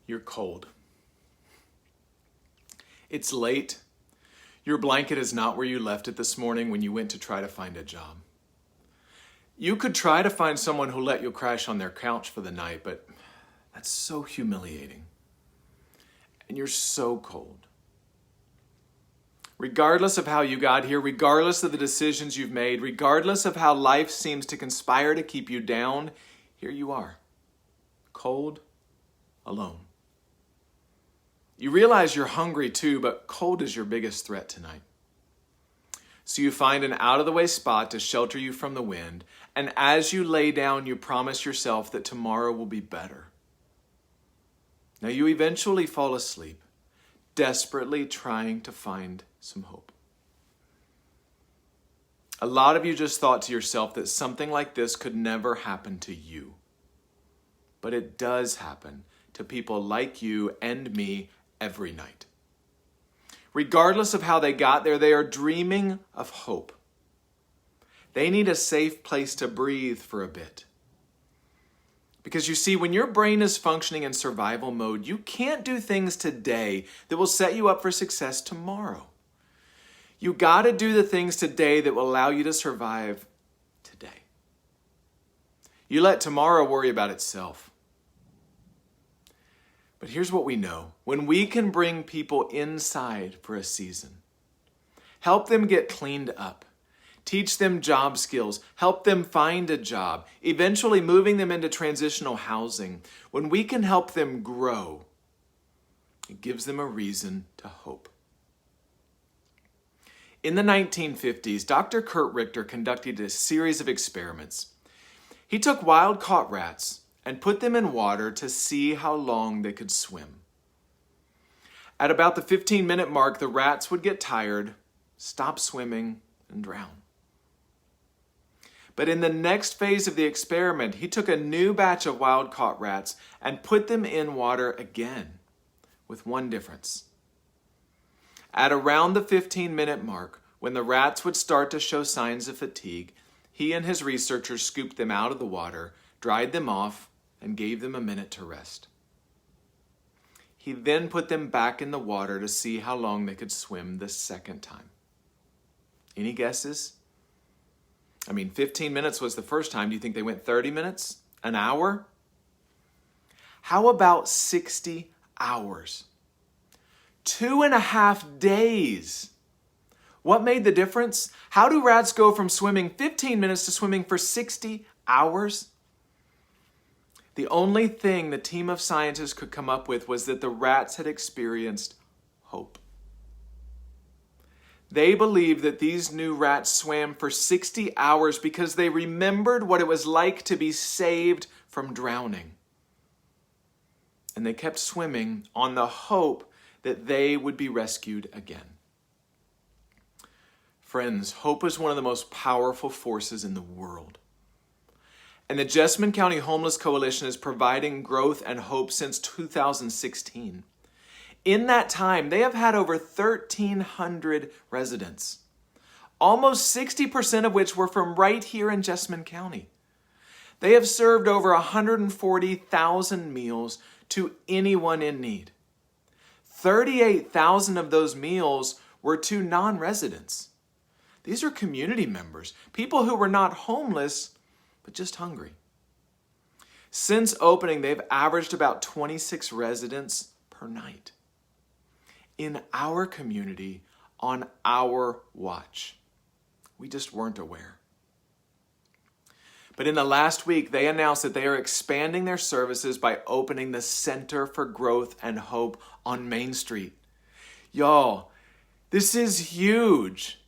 You're cold. It's late. Your blanket is not where you left it this morning when you went to try to find a job. You could try to find someone who'll let you crash on their couch for the night, but that's so humiliating. And you're so cold. Regardless of how you got here, regardless of the decisions you've made, regardless of how life seems to conspire to keep you down, here you are, cold, alone. You realize you're hungry too, but cold is your biggest threat tonight. So you find an out-of-the-way spot to shelter you from the wind, and as you lay down, you promise yourself that tomorrow will be better. Now you eventually fall asleep, desperately trying to find some hope. A lot of you just thought to yourself that something like this could never happen to you. But it does happen to people like you and me every night. Regardless of how they got there, they are dreaming of hope. They need a safe place to breathe for a bit. Because you see, when your brain is functioning in survival mode, you can't do things today that will set you up for success tomorrow. You got to do the things today that will allow you to survive today. You let tomorrow worry about itself. But here's what we know. When we can bring people inside for a season, help them get cleaned up, teach them job skills, help them find a job, eventually moving them into transitional housing, when we can help them grow, it gives them a reason to hope. In the 1950s, Dr. Kurt Richter conducted a series of experiments. He took wild-caught rats and put them in water to see how long they could swim. At about the 15-minute mark, the rats would get tired, stop swimming, and drown. But in the next phase of the experiment, he took a new batch of wild-caught rats and put them in water again, with one difference. At around the 15-minute mark, when the rats would start to show signs of fatigue, he and his researchers scooped them out of the water, dried them off, and gave them a minute to rest. He then put them back in the water to see how long they could swim the second time. Any guesses? 15 minutes was the first time. Do you think they went 30 minutes? An hour? How about 60 hours? 2.5 days. What made the difference? How do rats go from swimming 15 minutes to swimming for 60 hours? The only thing the team of scientists could come up with was that the rats had experienced hope. They believed that these new rats swam for 60 hours because they remembered what it was like to be saved from drowning. And they kept swimming on the hope that they would be rescued again. Friends, hope is one of the most powerful forces in the world. And the Jessamine County Homeless Coalition is providing growth and hope since 2016. In that time, they have had over 1,300 residents, almost 60% of which were from right here in Jessamine County. They have served over 140,000 meals to anyone in need. 38,000 of those meals were to non-residents. These are community members, people who were not homeless, but just hungry. Since opening, they've averaged about 26 residents per night. In our community, on our watch. We just weren't aware. But in the last week, they announced that they are expanding their services by opening the Center for Growth and Hope on Main Street. Y'all, this is huge.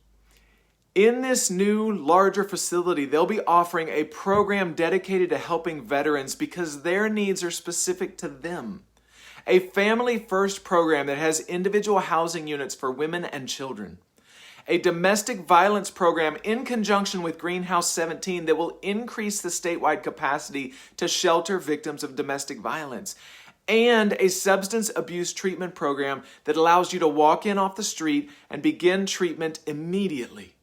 In this new, larger facility, they'll be offering a program dedicated to helping veterans because their needs are specific to them. A family-first program that has individual housing units for women and children. A domestic violence program in conjunction with Greenhouse 17 that will increase the statewide capacity to shelter victims of domestic violence. And a substance abuse treatment program that allows you to walk in off the street and begin treatment immediately.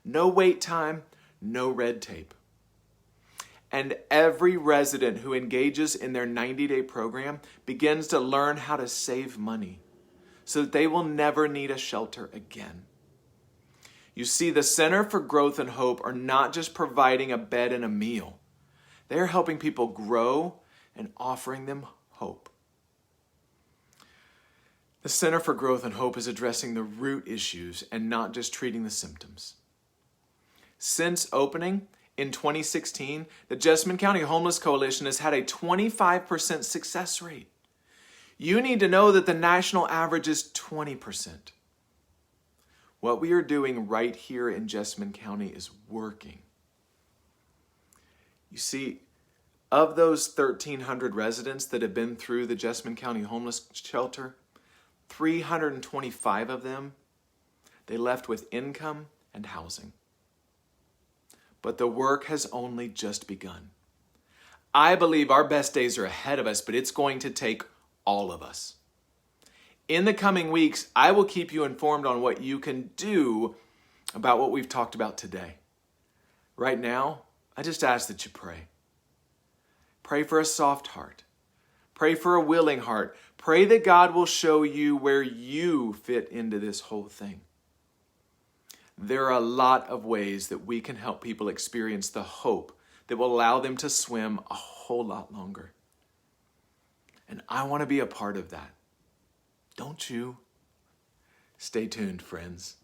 No wait time, no red tape. And every resident who engages in their 90-day program begins to learn how to save money so that they will never need a shelter again. You see, the Center for Growth and Hope are not just providing a bed and a meal. They are helping people grow and offering them hope. The Center for Growth and Hope is addressing the root issues and not just treating the symptoms. Since opening in 2016, the Jessamine County Homeless Coalition has had a 25% success rate. You need to know that the national average is 20%. What we are doing right here in Jessamine County is working. You see, of those 1,300 residents that have been through the Jessamine County Homeless Shelter, 325 of them, they left with income and housing. But the work has only just begun. I believe our best days are ahead of us, but it's going to take all of us. In the coming weeks, I will keep you informed on what you can do about what we've talked about today. Right now, I just ask that you pray. Pray for a soft heart. Pray for a willing heart. Pray that God will show you where you fit into this whole thing. There are a lot of ways that we can help people experience the hope that will allow them to swim a whole lot longer. And I want to be a part of that. Don't you? Stay tuned, friends.